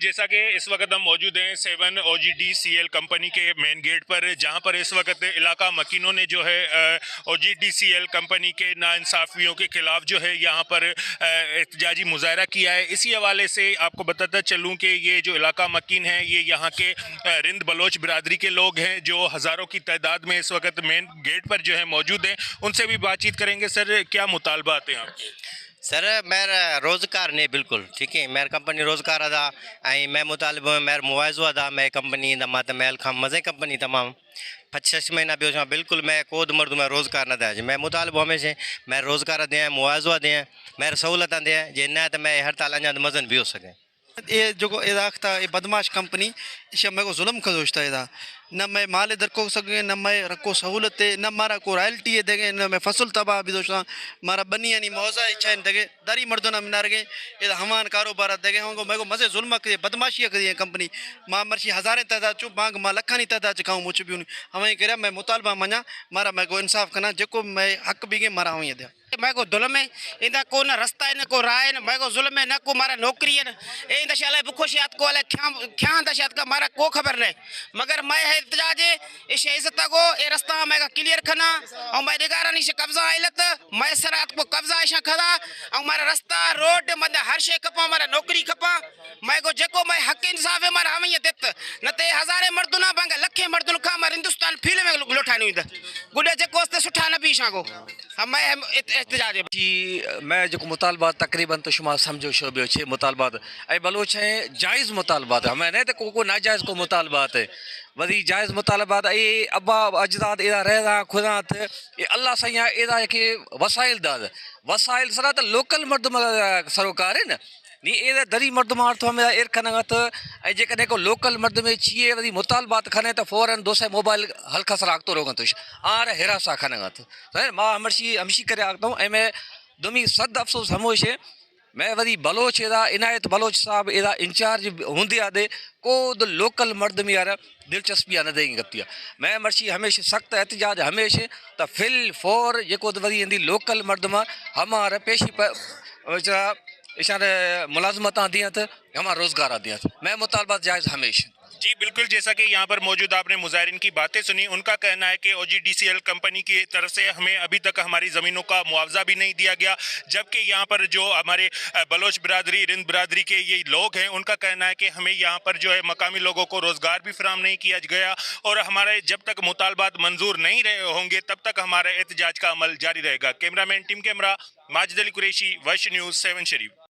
जैसा कि इस वक्त हम मौजूद हैं 7 OGDCL कंपनी के मेन गेट पर, जहां पर इस वक्त इलाका मकीनों ने जो है OGDCL कंपनी के नाइंसाफियों के खिलाफ जो है यहां पर एहतजाजी मुजाहरा किया है। इसी हवाले से आपको बताता चलूं कि ये जो इलाका मकीन है ये यहां के रिंद बलोच बिरादरी के लोग हैं जो हज़ारों की तादाद में इस वक्त मेन गेट पर जो है मौजूद हैं। उनसे भी बातचीत करेंगे। सर, क्या मुतालबात हैं आपके? सर मेरा रोज़गार नहीं बिल्कुल ठीक है। मेरी कंपनी रोज़गार अदा आई मैं मुतालिब मेरा मुआवजो अदा मैं कंपनी मात मेल खां मज़े कंपनी तमाम 5-6 महीना भी बिल्कुल मैं कोद मर्द मैं रोज़गार न दिया मैं मुतालिब हमेशा मैं रोज़गार दें मुआवजो दें मेरे सहूलत दें जे न तो मैं हड़ताल अञा मज़न भी हो सकें। ये जो इदाख्ता ये बदमाश कंपनी इसे मेरे को जुल्म कर दोस्ता है न मैं माल इधर को सके न मैं रखो सहूलत न मारा को रॉयल्टी है देगे न मैं फसल तबाह भी दोस्ता मारा बनी यानी मौजा इच्छा देगे दारी मर्दों ना मिनार गए ये हमान कारोबार देगे होंगे मेरे को मज़े जुल्म करिए बदमाशी करिए कंपनी माँ मर्शी हज़ारे तादाद चुप मांग माँ लखानी तादाद चुकाऊँ मुझे भी हमें कह मैं मुतालबा मना मारा मैं को इंसाफ करना जो मैं हक भी के मारा हुई दिया मैं को जुल्म है इंदा को न रास्ता है न को राह है मैं को जुल्म है न को मारा नौकरी है ए इंदा शाला बुखोशियात को वाले क्या दशात का मारा को खबर नहीं मगर मैं है इत्तेजाज इस इज्जत को ए रास्ता मैं का क्लियर करना और मैं दिगारा नहीं से कब्जा आइलत मैं सरात को कब्जा ऐसा खदा और मारा रास्ता रोड मद हर शे खपा मारा नौकरी खपा मैं को जेको मैं हक इंसाफ है मारा हमें देत न ते हजारे मर्दुना बंग लखे मर्दुन का मार हिंदुस्तान फिल्म में लोठानी हुई गुडे जेको अस्ते सुठा न बीशा को हम मैं एहतजाज है जी मैं जो मुतालबात तकरीबन तो शुमार समझो शोबे छे मुतालबात ऐं बलोच है जायज़ मुतालबात हमें नहीं तो को नाजायज़ को मुतालबात है वही जायज़ मुतालबात ये अब्बा अजदाद एदा रहदा खुदा थे ये अल्लाह सैया एदा के वसाइल दाद वसाइल सरा तो लोकल मर्द सरोकार है ना नी ए दरी मर्द मार तो हमें एर खनगत ऐ जे कने को लोकल मर्द में छिए वरी मुतालबात खने तो फौरन दोसे मोबाइल हल्का सा राखतो रोगन तो आर हेरा सा खनगत मां हमशी करे आखता हूं मैं दुमी सद अफसोस हमोशे मैं वरी बलोच एदा इनायत बलोच साहब एदा इंचार्ज होंदे आदे को लोकल मर्द में यार दिलचस्पी न देंगे गतिया मैं मर्शी हमेशा सख्त एहतजाज हमेशा तो फिल फौर जो वरी इंदी लोकल मर्द में हमारे पेशी इशारे मुलाजमत दिया थे हमारा रोज़गार दिया था मैं मुतालबात जायज़ हमेशा। जी बिल्कुल, जैसा कि यहाँ पर मौजूद आपने मुजाहिरीन की बातें सुनी, उनका कहना है कि OGDCL कंपनी की तरफ से हमें अभी तक हमारी ज़मीनों का मुआवजा भी नहीं दिया गया, जबकि यहाँ पर जो हमारे बलोच बिरादरी रिंद बिरादरी के ये लोग हैं उनका कहना है कि हमें यहाँ पर जो है मकामी लोगों को रोज़गार भी फराहम नहीं किया गया और हमारे जब तक मुतालबात मंजूर नहीं रहे होंगे तब तक हमारा एहतजाज का अमल जारी रहेगा। Cameraman team camera Majid Ali Qureshi, वश न्यूज़ 7 शरीफ।